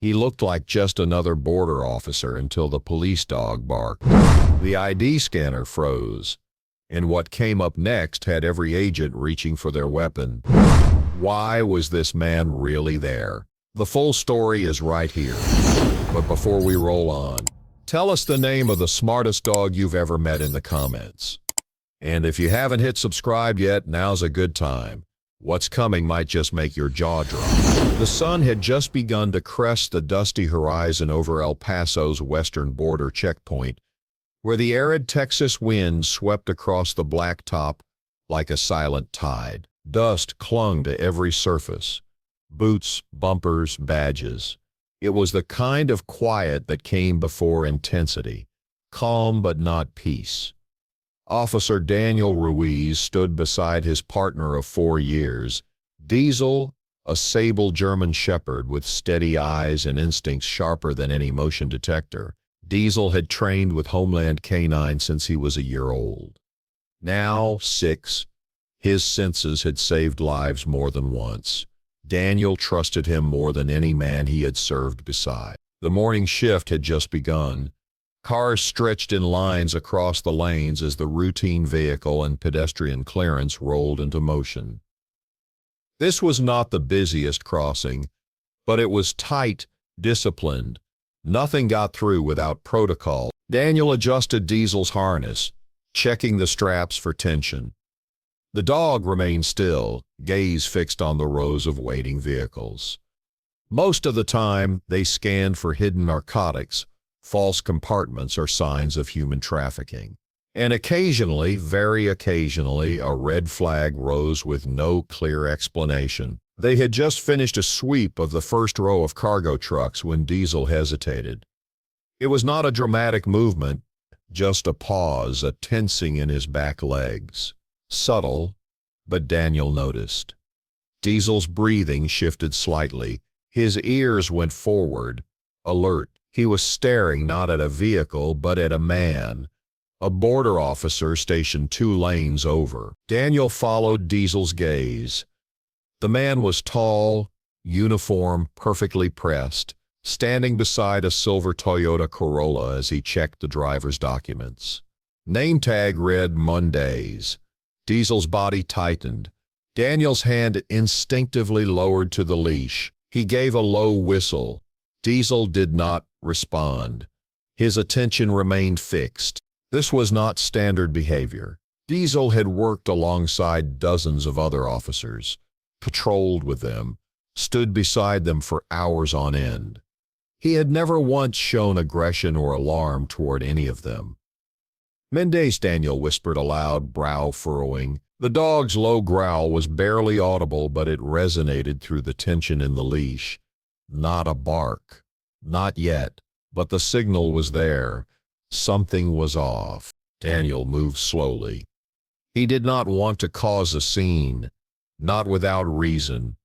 He looked like just another border officer until the police dog barked. The ID scanner froze, and what came up next had every agent reaching for their weapon. Why was this man really there? The full story is right here. But before we roll on, tell us the name of the smartest dog you've ever met in the comments. And if you haven't hit subscribe yet, now's a good time. What's coming might just make your jaw drop. The sun had just begun to crest the dusty horizon over El Paso's western border checkpoint, where the arid Texas wind swept across the blacktop like a silent tide. Dust clung to every surface. Boots, bumpers, badges. It was the kind of quiet that came before intensity. Calm but not peace. Officer Daniel Ruiz stood beside his partner of 4 years, Diesel, a sable German shepherd with steady eyes and instincts sharper than any motion detector. Diesel had trained with Homeland K9 since he was a year old. Now 6, his senses had saved lives more than once. Daniel trusted him more than any man he had served beside. The morning shift had just begun. Cars stretched in lines across the lanes as the routine vehicle and pedestrian clearance rolled into motion. This was not the busiest crossing, but it was tight, disciplined. Nothing got through without protocol. Daniel adjusted Diesel's harness, checking the straps for tension. The dog remained still, gaze fixed on the rows of waiting vehicles. Most of the time, they scanned for hidden narcotics, false compartments, or signs of human trafficking. And occasionally, very occasionally, a red flag rose with no clear explanation. They had just finished a sweep of the first row of cargo trucks when Diesel hesitated. It was not a dramatic movement, just a pause, a tensing in his back legs. Subtle, but Daniel noticed. Diesel's breathing shifted slightly. His ears went forward, alert. He was staring not at a vehicle, but at a man, a border officer stationed 2 lanes over. Daniel followed Diesel's gaze. The man was tall, uniform, perfectly pressed, standing beside a silver Toyota Corolla as he checked the driver's documents. Name tag read Mondays. Diesel's body tightened. Daniel's hand instinctively lowered to the leash. He gave a low whistle. Diesel did not respond. His attention remained fixed. This was not standard behavior. Diesel had worked alongside dozens of other officers, patrolled with them, stood beside them for hours on end. He had never once shown aggression or alarm toward any of them. Mendez, Daniel whispered aloud, brow furrowing. The dog's low growl was barely audible, but it resonated through the tension in the leash. Not a bark. Not yet, but the signal was there. Something was off. Daniel moved slowly. He did not want to cause a scene, not without reason.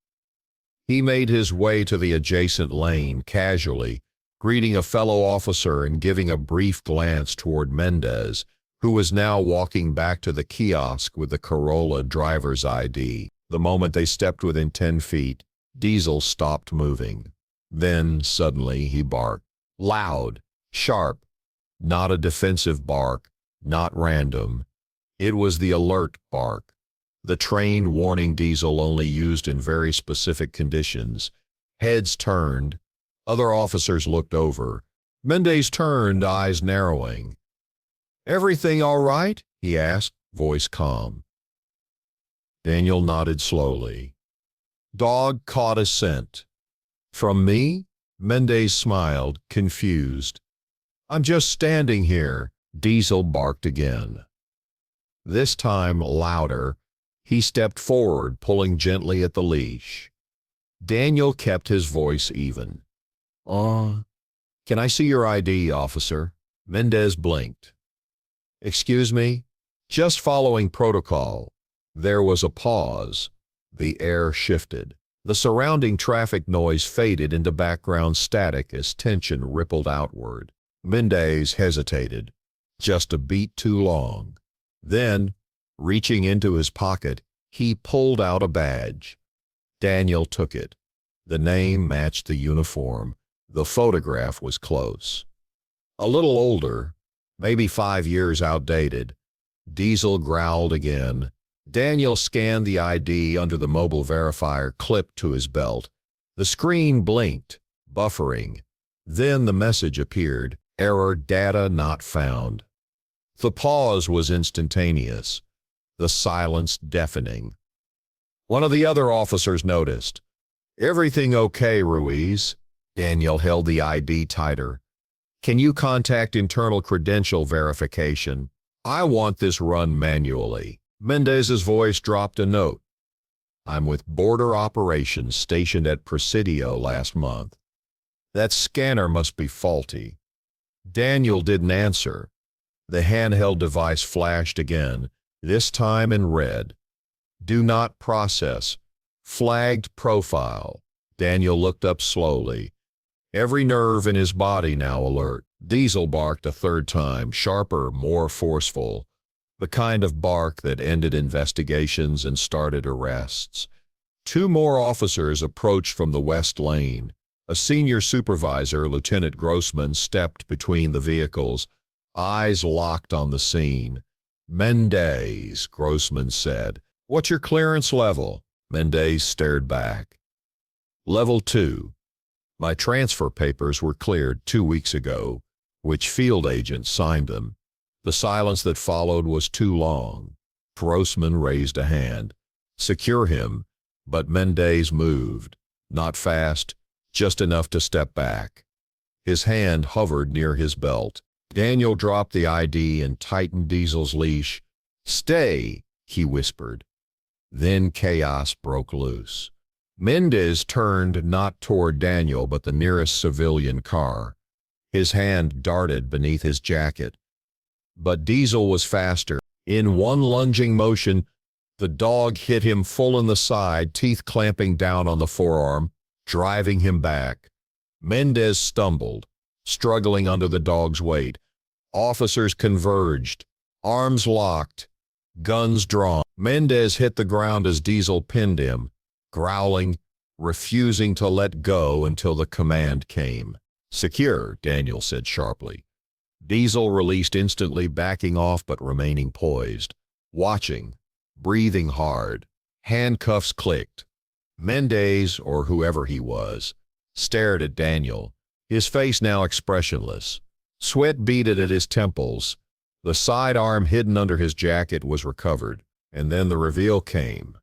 He made his way to the adjacent lane casually, greeting a fellow officer and giving a brief glance toward Mendez, who was now walking back to the kiosk with the Corolla driver's ID. The moment they stepped within 10 feet, Diesel stopped moving. Then, suddenly, he barked. Loud, sharp, not a defensive bark, not random. It was the alert bark. The trained warning Diesel only used in very specific conditions. Heads turned. Other officers looked over. Mendez turned, eyes narrowing. "Everything all right?" he asked, voice calm. Daniel nodded slowly. Dog caught a scent. "From me?" Mendez smiled, confused. "I'm just standing here." Diesel barked again. This time louder. He stepped forward, pulling gently at the leash. Daniel kept his voice even. Can I see your ID, officer?" Mendez blinked. "Excuse me?" "Just following protocol." There was a pause. The air shifted. The surrounding traffic noise faded into background static as tension rippled outward. Mendez hesitated, just a beat too long. Then, reaching into his pocket, he pulled out a badge. Daniel took it. The name matched the uniform. The photograph was close. A little older, maybe 5 years outdated. Diesel growled again. Daniel scanned the ID under the mobile verifier clipped to his belt. The screen blinked, buffering. Then the message appeared, error data not found. The pause was instantaneous, the silence deafening. One of the other officers noticed. Everything okay, Ruiz? Daniel held the ID tighter. Can you contact internal credential verification? I want this run manually. Mendez's voice dropped a note. I'm with border operations stationed at Presidio last month. That scanner must be faulty. Daniel didn't answer. The handheld device flashed again, this time in red. Do not process. Flagged profile. Daniel looked up slowly. Every nerve in his body now alert. Diesel barked a third time, sharper, more forceful. The kind of bark that ended investigations and started arrests. 2 more officers approached from the west lane. A senior supervisor, Lieutenant Grossman, stepped between the vehicles, eyes locked on the scene. Mendez, Grossman said. What's your clearance level? Mendez stared back. Level 2. My transfer papers were cleared 2 weeks ago. Which field agent signed them? The silence that followed was too long. Grossman raised a hand. Secure him. But Mendez moved. Not fast, just enough to step back. His hand hovered near his belt. Daniel dropped the ID and tightened Diesel's leash. Stay, he whispered. Then chaos broke loose. Mendez turned not toward Daniel but the nearest civilian car. His hand darted beneath his jacket. But Diesel was faster. In one lunging motion, the dog hit him full in the side, teeth clamping down on the forearm, driving him back. Mendez stumbled, struggling under the dog's weight. Officers converged, arms locked, guns drawn. Mendez hit the ground as Diesel pinned him, growling, refusing to let go until the command came. Secure, Daniel said sharply. Diesel released instantly, backing off but remaining poised, watching, breathing hard. Handcuffs clicked. Mendez, or whoever he was, stared at Daniel, his face now expressionless. Sweat beaded at his temples. The sidearm hidden under his jacket was recovered, and then the reveal came.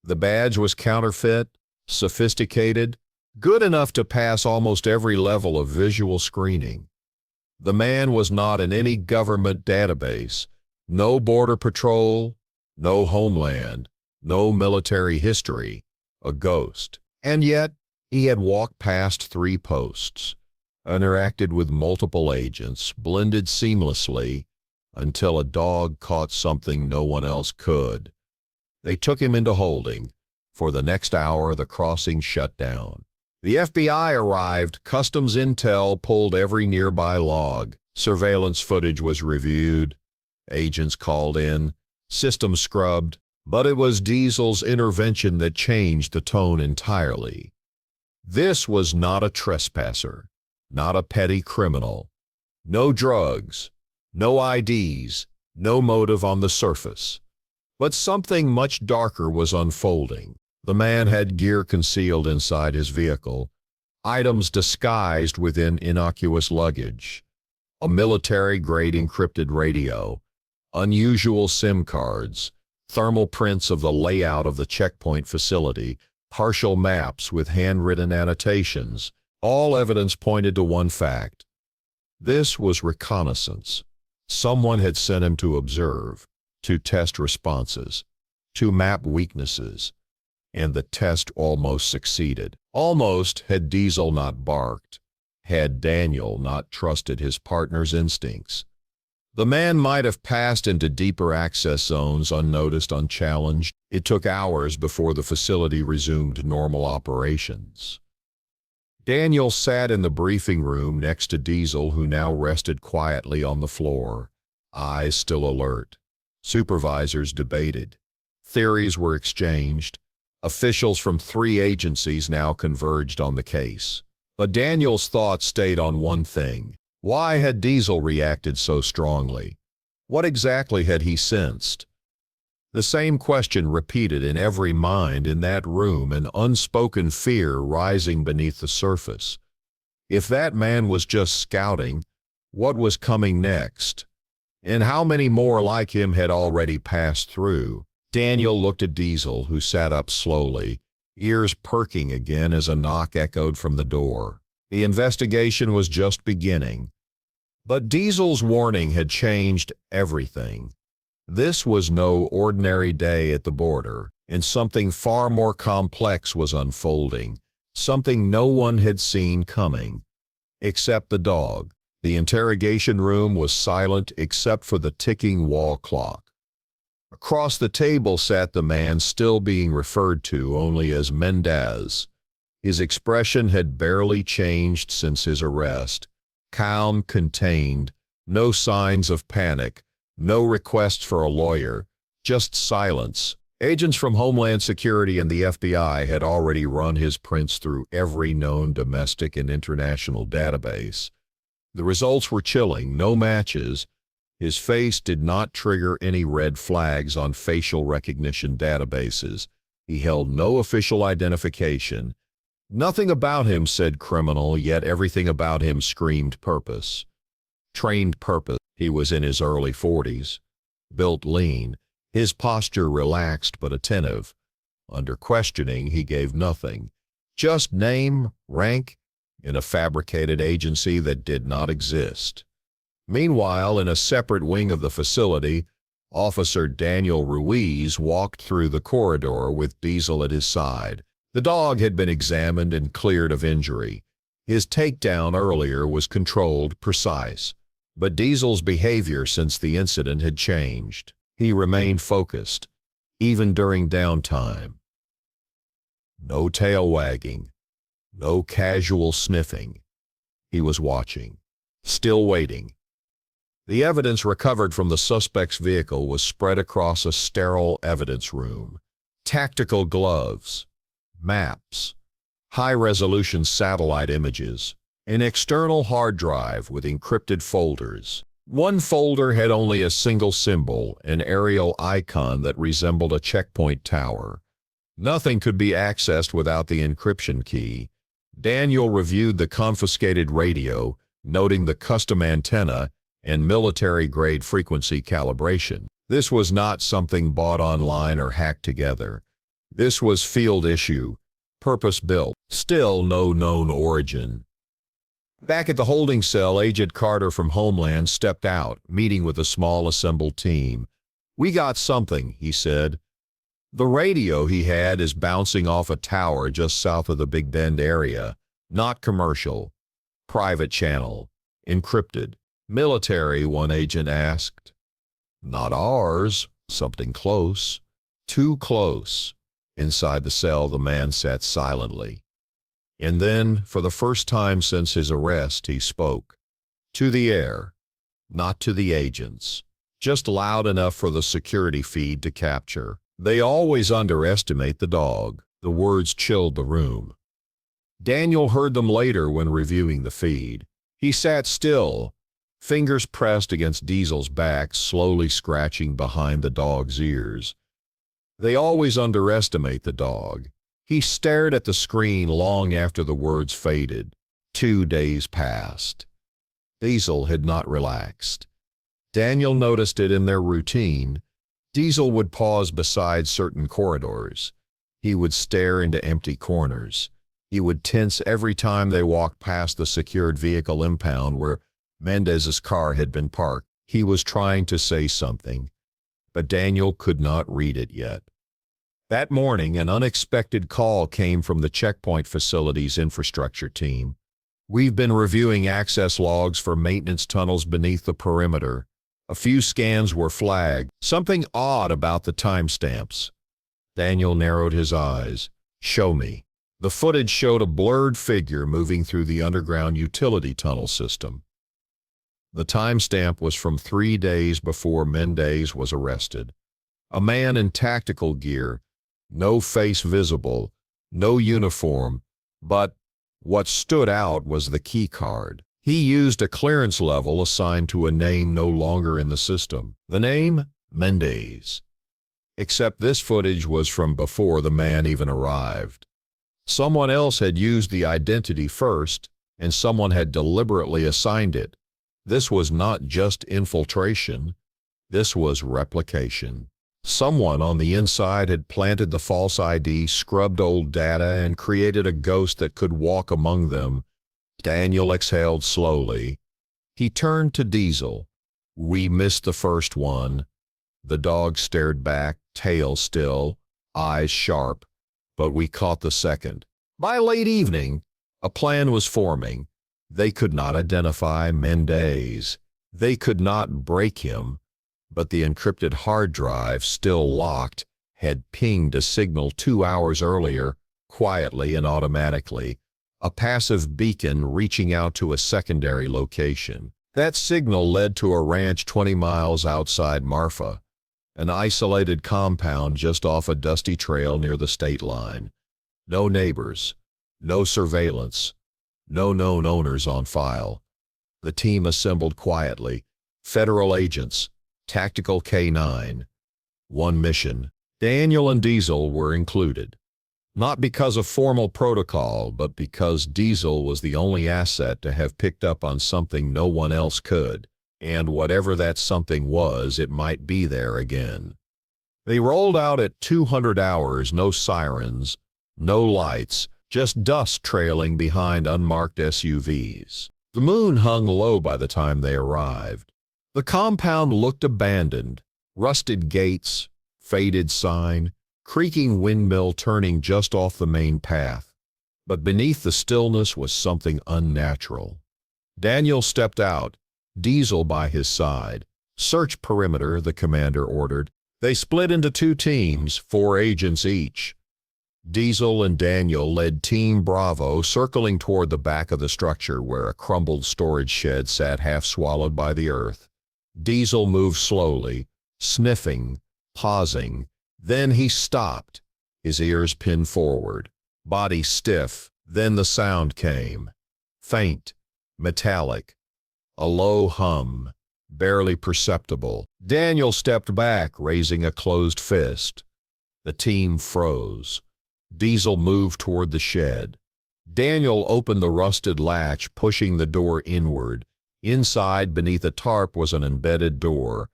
The badge was counterfeit, sophisticated, good enough to pass almost every level of visual screening. The man was not in any government database, no border patrol, no homeland, no military history, a ghost. And yet, he had walked past 3 posts, interacted with multiple agents, blended seamlessly, until a dog caught something no one else could. They took him into holding. For the next hour, the crossing shut down. The FBI arrived, customs intel pulled every nearby log, surveillance footage was reviewed, agents called in, systems scrubbed, but it was Diesel's intervention that changed the tone entirely. This was not a trespasser, not a petty criminal. No drugs, no IDs, no motive on the surface. But something much darker was unfolding. The man had gear concealed inside his vehicle, items disguised within innocuous luggage, a military-grade encrypted radio, unusual SIM cards, thermal prints of the layout of the checkpoint facility, partial maps with handwritten annotations. All evidence pointed to one fact. This was reconnaissance. Someone had sent him to observe, to test responses, to map weaknesses. And the test almost succeeded. Almost had Diesel not barked, had Daniel not trusted his partner's instincts. The man might have passed into deeper access zones unnoticed, unchallenged. It took hours before the facility resumed normal operations. Daniel sat in the briefing room next to Diesel, who now rested quietly on the floor, eyes still alert. Supervisors debated. Theories were exchanged. Officials from 3 agencies now converged on the case. But Daniel's thoughts stayed on one thing. Why had Diesel reacted so strongly? What exactly had he sensed? The same question repeated in every mind in that room, an unspoken fear rising beneath the surface. If that man was just scouting, what was coming next? And how many more like him had already passed through? Daniel looked at Diesel, who sat up slowly, ears perking again as a knock echoed from the door. The investigation was just beginning. But Diesel's warning had changed everything. This was no ordinary day at the border, and something far more complex was unfolding, something no one had seen coming. Except the dog. The interrogation room was silent except for the ticking wall clock. Across the table sat the man still being referred to only as Mendez. His expression had barely changed since his arrest. Calm, contained, no signs of panic, no requests for a lawyer, just silence. Agents from Homeland Security and the FBI had already run his prints through every known domestic and international database. The results were chilling, no matches. His face did not trigger any red flags on facial recognition databases. He held no official identification. Nothing about him said criminal, yet everything about him screamed purpose. Trained purpose. He was in his early 40s, built lean, his posture relaxed but attentive. Under questioning, he gave nothing. Just name, rank, in a fabricated agency that did not exist. Meanwhile, in a separate wing of the facility, Officer Daniel Ruiz walked through the corridor with Diesel at his side. The dog had been examined and cleared of injury. His takedown earlier was controlled, precise. But Diesel's behavior since the incident had changed. He remained focused, even during downtime. No tail wagging, no casual sniffing. He was watching, still waiting. The evidence recovered from the suspect's vehicle was spread across a sterile evidence room. Tactical gloves, maps, high-resolution satellite images, an external hard drive with encrypted folders. One folder had only a single symbol, an aerial icon that resembled a checkpoint tower. Nothing could be accessed without the encryption key. Daniel reviewed the confiscated radio, noting the custom antenna and military-grade frequency calibration. This was not something bought online or hacked together. This was field issue, purpose-built, still no known origin. Back at the holding cell, Agent Carter from Homeland stepped out, meeting with a small assembled team. "We got something," he said. "The radio he had is bouncing off a tower just south of the Big Bend area. Not commercial. Private channel. Encrypted." "Military?" one agent asked. "Not ours. Something close. Too close." Inside the cell, the man sat silently. And then, for the first time since his arrest, he spoke. To the air. Not to the agents. Just loud enough for the security feed to capture. "They always underestimate the dog." The words chilled the room. Daniel heard them later when reviewing the feed. He sat still, fingers pressed against Diesel's back, slowly scratching behind the dog's ears. "They always underestimate the dog." He stared at the screen long after the words faded. 2 days passed. Diesel had not relaxed. Daniel noticed it in their routine. Diesel would pause beside certain corridors. He would stare into empty corners. He would tense every time they walked past the secured vehicle impound where Mendez's car had been parked. He was trying to say something, but Daniel could not read it yet. That morning, an unexpected call came from the checkpoint facility's infrastructure team. "We've been reviewing access logs for maintenance tunnels beneath the perimeter. A few scans were flagged. Something odd about the timestamps." Daniel narrowed his eyes. "Show me." The footage showed a blurred figure moving through the underground utility tunnel system. The timestamp was from 3 days before Mendez was arrested. A man in tactical gear, no face visible, no uniform, but What stood out was the key card. He used a clearance level assigned to a name no longer in the system. The name? Mendez. Except this footage was from before the man even arrived. Someone else had used the identity first, and someone had deliberately assigned it. This was not just infiltration. This was replication. Someone on the inside had planted the false ID, scrubbed old data, and created a ghost that could walk among them. Daniel exhaled slowly. He turned to Diesel. "We missed the first one." The dog stared back, tail still, eyes sharp. "But we caught the second." By late evening, a plan was forming. They could not identify Mendez. They could not break him. But the encrypted hard drive, still locked, had pinged a signal 2 hours earlier, quietly and automatically, a passive beacon reaching out to a secondary location. That signal led to a ranch 20 miles outside Marfa, an isolated compound just off a dusty trail near the state line. No neighbors, no surveillance, no known owners on file. The team assembled quietly, federal agents, tactical K-9. One mission. Daniel and Diesel were included. Not because of formal protocol, but because Diesel was the only asset to have picked up on something no one else could. And whatever that something was, it might be there again. They rolled out at 200 hours, no sirens, no lights, just dust trailing behind unmarked SUVs. The moon hung low by the time they arrived. The compound looked abandoned. Rusted gates, faded sign, creaking windmill turning just off the main path. But beneath the stillness was something unnatural. Daniel stepped out, Diesel by his side. "Search perimeter," the commander ordered. They split into 2 teams, 4 agents each. Diesel and Daniel led Team Bravo, circling toward the back of the structure where a crumbled storage shed sat half swallowed by the earth. Diesel moved slowly, sniffing, pausing. Then he stopped, his ears pinned forward, body stiff. Then the sound came. Faint, metallic, a low hum, barely perceptible. Daniel stepped back, raising a closed fist. The team froze. Diesel moved toward the shed. Daniel opened the rusted latch, pushing the door inward. Inside, beneath a tarp, was an embedded door.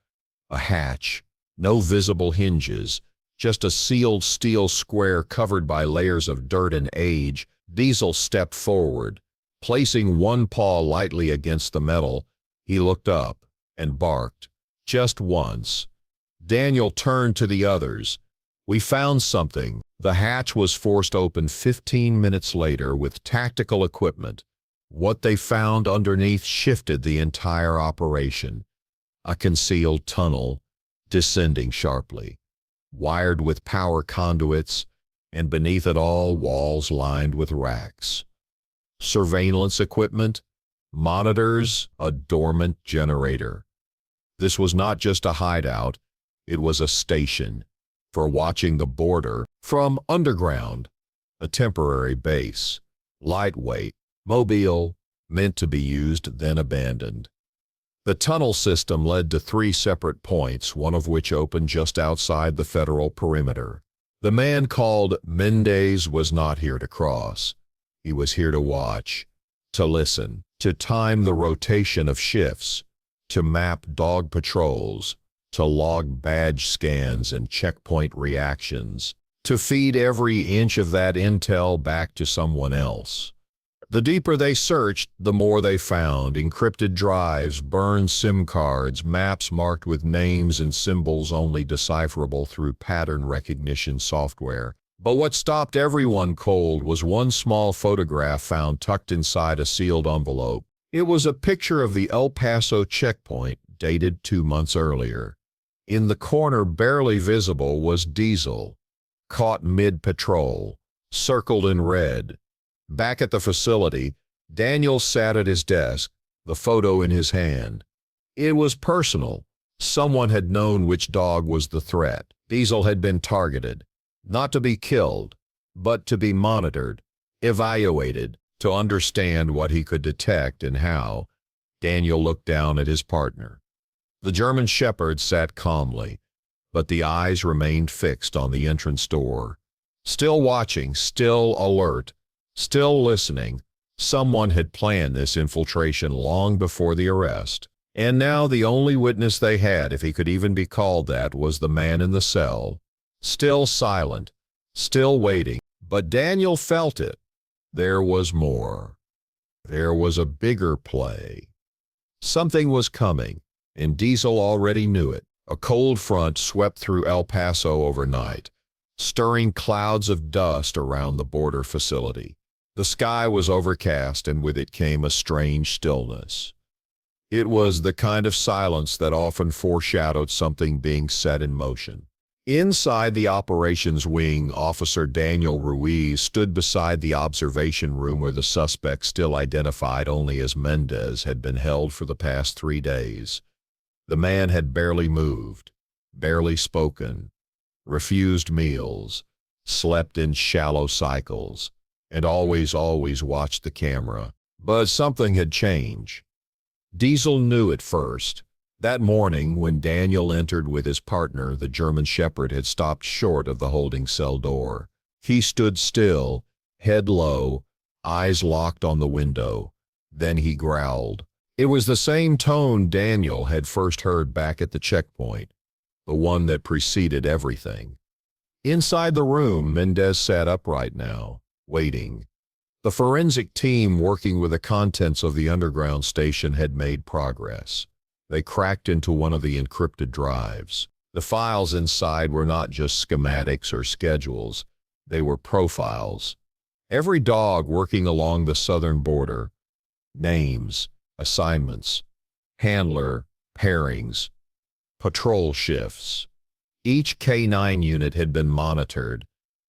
A hatch. No visible hinges. Just a sealed steel square covered by layers of dirt and age. Diesel stepped forward. Placing one paw lightly against the metal, he looked up and barked. Just once. Daniel turned to the others. "We found something." The hatch was forced open 15 minutes later with tactical equipment. What they found underneath shifted the entire operation. A concealed tunnel, descending sharply, wired with power conduits, and beneath it all, walls lined with racks. Surveillance equipment, monitors, a dormant generator. This was not just a hideout, it was a station for watching the border from underground, a temporary base, lightweight, mobile, meant to be used then abandoned. The tunnel system led to 3 separate points, one of which opened just outside the federal perimeter. The man called Mendez was not here to cross. He was here to watch, to listen, to time the rotation of shifts, to map dog patrols, to log badge scans and checkpoint reactions, to feed every inch of that intel back to someone else. The deeper they searched, the more they found: encrypted drives, burned SIM cards, maps marked with names and symbols only decipherable through pattern recognition software. But what stopped everyone cold was one small photograph found tucked inside a sealed envelope. It was a picture of the El Paso checkpoint, dated 2 months earlier. In the corner, barely visible, was Diesel, caught mid-patrol, circled in red. Back at the facility, Daniel sat at his desk, the photo in his hand. It was personal. Someone had known which dog was the threat. Diesel had been targeted, not to be killed, but to be monitored, evaluated, to understand what he could detect and how. Daniel looked down at his partner. The German Shepherd sat calmly, but the eyes remained fixed on the entrance door. Still watching, still alert, still listening. Someone had planned this infiltration long before the arrest. And now the only witness they had, if he could even be called that, was the man in the cell. Still silent, still waiting. But Daniel felt it. There was more. There was a bigger play. Something was coming, and Diesel already knew it. A cold front swept through El Paso overnight, stirring clouds of dust around the border facility. The sky was overcast, and with it came a strange stillness. It was the kind of silence that often foreshadowed something being set in motion. Inside the operations wing, Officer Daniel Ruiz stood beside the observation room where the suspect, still identified only as Mendez, had been held for the past 3 days. The man had barely moved, barely spoken, refused meals, slept in shallow cycles, and always watched the camera. But something had changed. Diesel knew it first. That morning, when Daniel entered with his partner, the German Shepherd had stopped short of the holding cell door. He stood still, head low, eyes locked on the window. Then he growled. It was the same tone Daniel had first heard back at the checkpoint, the one that preceded everything. Inside the room, Mendez sat upright now, waiting. The forensic team working with the contents of the underground station had made progress. They cracked into one of the encrypted drives. The files inside were not just schematics or schedules. They were profiles. Every dog working along the southern border. Names, assignments, handler, pairings, patrol shifts. Each K9 unit had been monitored,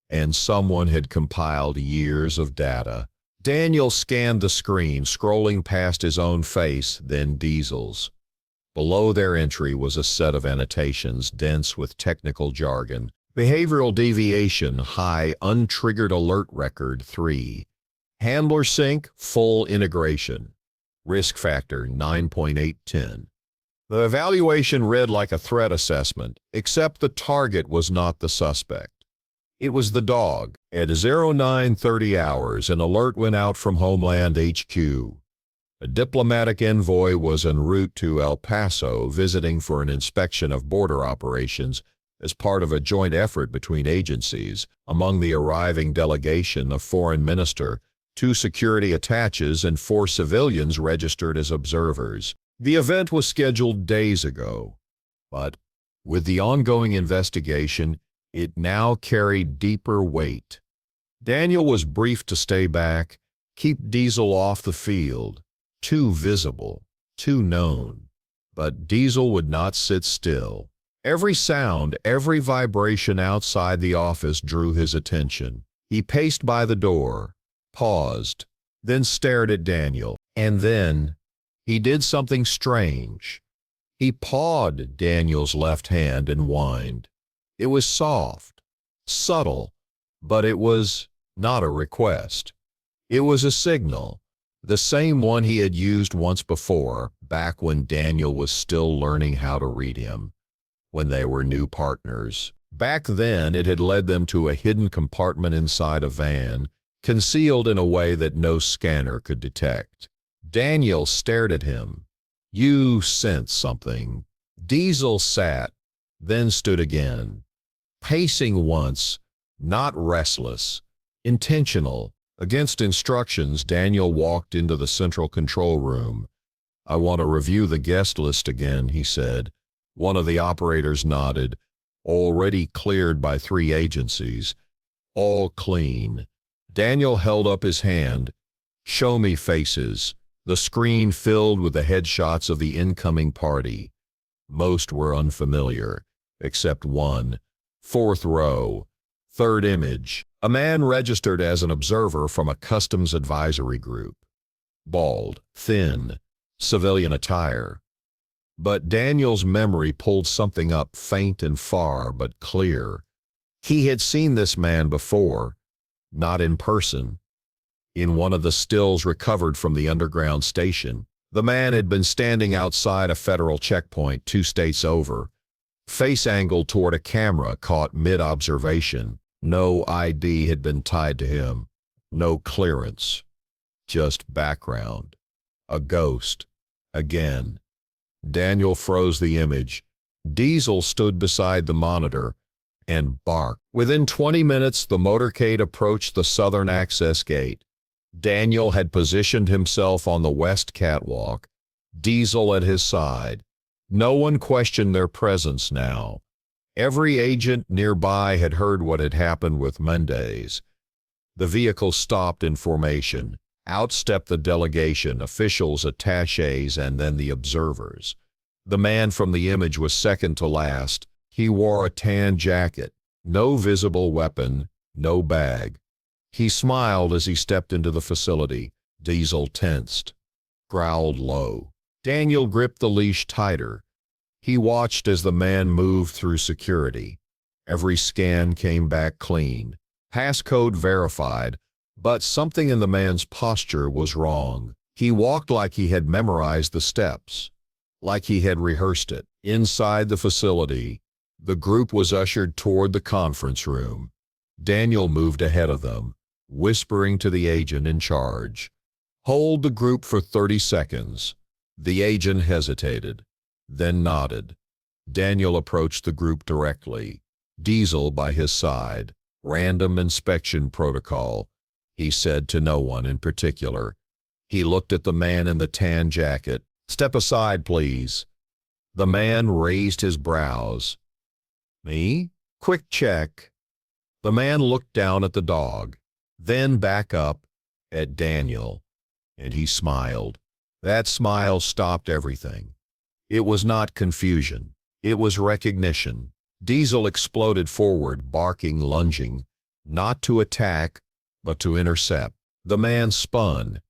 and someone had compiled years of data. Daniel scanned the screen, scrolling past his own face, then Diesel's. Below their entry was a set of annotations dense with technical jargon. Behavioral deviation, high, untriggered alert record 3. Handler sync, full integration. Risk factor 9.810. The evaluation read like a threat assessment, except the target was not the suspect. It was the dog. At 0930 hours, an alert went out from Homeland HQ. A diplomatic envoy was en route to El Paso, visiting for an inspection of border operations as part of a joint effort between agencies. Among the arriving delegation, a foreign minister, 2 security attaches, and 4 civilians registered as observers. The event was scheduled days ago, but with the ongoing investigation, it now carried deeper weight. Daniel was briefed to stay back, keep Diesel off the field. Too visible, too known. But Diesel would not sit still. Every sound, every vibration outside the office drew his attention. He paced by the door, paused, then stared at Daniel. And then he did something strange. He pawed Daniel's left hand and whined. It was soft, subtle, but it was not a request. It was a signal. The same one he had used once before, back when Daniel was still learning how to read him, when they were new partners. Back then, it had led them to a hidden compartment inside a van, concealed in a way that no scanner could detect. Daniel stared at him. You sensed something. Diesel sat, then stood again, pacing once, not restless, intentional. Against instructions, Daniel walked into the central control room. I want to review the guest list again, he said. One of the operators nodded. Already cleared by 3 agencies. All clean. Daniel held up his hand. Show me faces. The screen filled with the headshots of the incoming party. Most were unfamiliar, except one. 4th row. 3rd image. A man registered as an observer from a customs advisory group. Bald, thin, civilian attire. But Daniel's memory pulled something up, faint and far, but clear. He had seen this man before, not in person. In one of the stills recovered from the underground station, the man had been standing outside a federal checkpoint 2 states over, face angled toward a camera caught mid-observation. No ID had been tied to him. No clearance. Just background. A ghost. Again. Daniel froze the image. Diesel stood beside the monitor and barked. Within 20 minutes, the motorcade approached the southern access gate. Daniel had positioned himself on the west catwalk, Diesel at his side. No one questioned their presence now. Every agent nearby had heard what had happened with Mendez. The vehicle stopped in formation. Out stepped the delegation, officials, attachés, and then the observers. The man from the image was second to last. He wore a tan jacket, no visible weapon, no bag. He smiled as he stepped into the facility. Diesel tensed, growled low. Daniel gripped the leash tighter. He watched as the man moved through security. Every scan came back clean. Passcode verified, but something in the man's posture was wrong. He walked like he had memorized the steps, like he had rehearsed it. Inside the facility, the group was ushered toward the conference room. Daniel moved ahead of them, whispering to the agent in charge. "Hold the group for 30 seconds. The agent hesitated, then nodded. Daniel approached the group directly, Diesel by his side. "Random inspection protocol," he said to no one in particular. He looked at the man in the tan jacket. "Step aside, please." The man raised his brows. "Me? Quick check." The man looked down at the dog, then back up at Daniel, and he smiled. That smile stopped everything. It was not confusion. It was recognition. Diesel exploded forward, barking, lunging, not to attack, but to intercept. The man spun.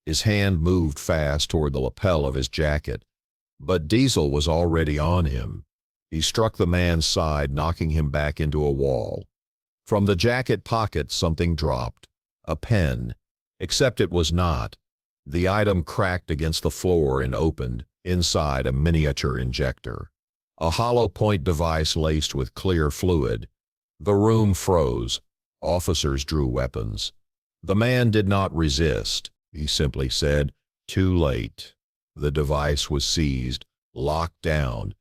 His hand moved fast toward the lapel of his jacket, but Diesel was already on him. He struck the man's side, knocking him back into a wall. From the jacket pocket, something dropped. A pen, except it was not. The item cracked against the floor and opened. Inside, a miniature injector. A hollow point device laced with clear fluid. The room froze. Officers drew weapons. The man did not resist. He simply said, "Too late." The device was seized, locked down.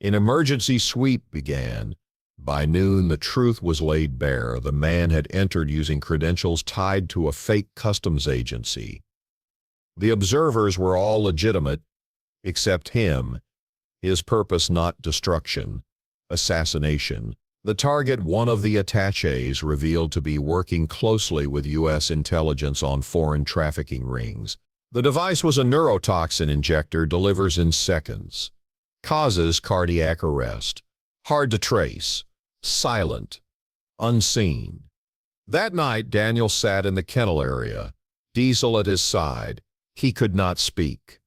An emergency sweep began. By noon, the truth was laid bare. The man had entered using credentials tied to a fake customs agency. The observers were all legitimate, except him. His purpose not destruction, assassination. The target, one of the attachés, revealed to be working closely with U.S. intelligence on foreign trafficking rings. The device was a neurotoxin injector, delivers in seconds. Causes cardiac arrest. Hard to trace. Silent. Unseen. That night, Daniel sat in the kennel area, Diesel at his side. He could not speak.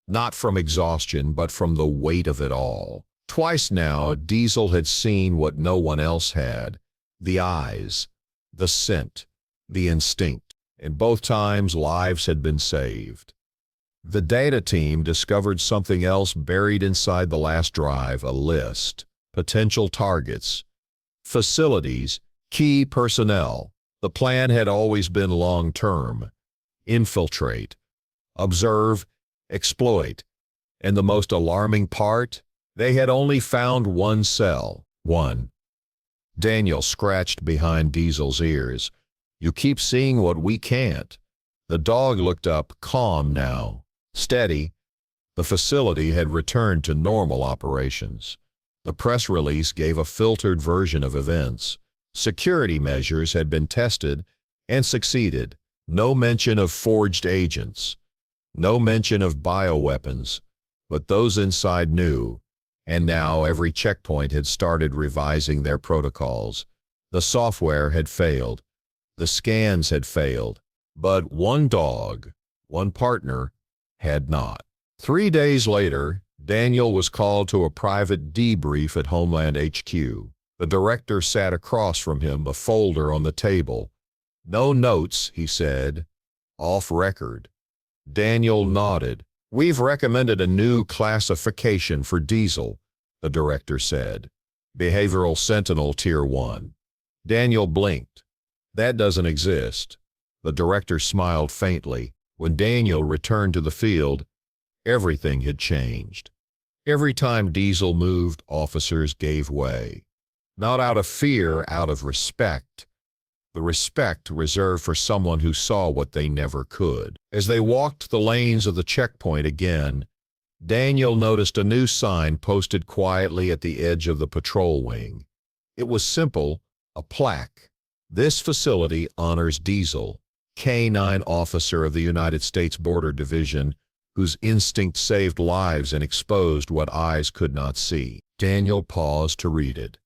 Not from exhaustion, but from the weight of it all. Twice now, Diesel had seen what no one else had. The eyes, the scent, the instinct. And both times, lives had been saved. The data team discovered something else buried inside the last drive, a list. Potential targets. Facilities. Key personnel. The plan had always been long-term. Infiltrate. Observe. Exploit. And the most alarming part? They had only found one cell. One. Daniel scratched behind Diesel's ears. "You keep seeing what we can't." The dog looked up, calm now. Steady. The facility had returned to normal operations. The press release gave a filtered version of events. Security measures had been tested and succeeded. No mention of forged agents. No mention of bioweapons. But those inside knew. And now every checkpoint had started revising their protocols. The software had failed. The scans had failed. But one dog, one partner, had not. 3 days later, Daniel was called to a private debrief at Homeland HQ. The director sat across from him, a folder on the table. No notes, he said. Off record. Daniel nodded. We've recommended a new classification for Diesel, the director said. Behavioral Sentinel Tier 1. Daniel blinked. That doesn't exist. The director smiled faintly. When Daniel returned to the field, everything had changed. Every time Diesel moved, officers gave way. Not out of fear, out of respect. The respect reserved for someone who saw what they never could. As they walked the lanes of the checkpoint again, Daniel noticed a new sign posted quietly at the edge of the patrol wing. It was simple, a plaque. This facility honors Diesel, K-9 officer of the United States Border Division, whose instinct saved lives and exposed what eyes could not see. Daniel paused to read it.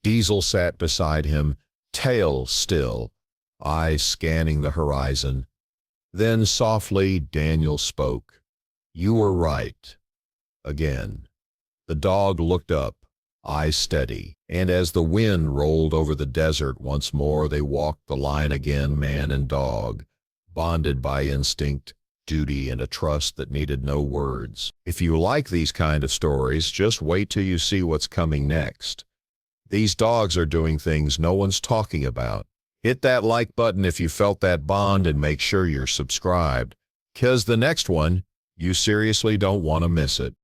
Diesel sat beside him, tail still, eyes scanning the horizon. Then softly Daniel spoke. You were right. Again. The dog looked up, eyes steady, and as the wind rolled over the desert once more, they walked the line again, man and dog, bonded by instinct, duty, and a trust that needed no words. If you like these kind of stories, just wait till you see what's coming next. These dogs are doing things no one's talking about. Hit that like button if you felt that bond, and make sure you're subscribed, 'cause the next one, you seriously don't want to miss it.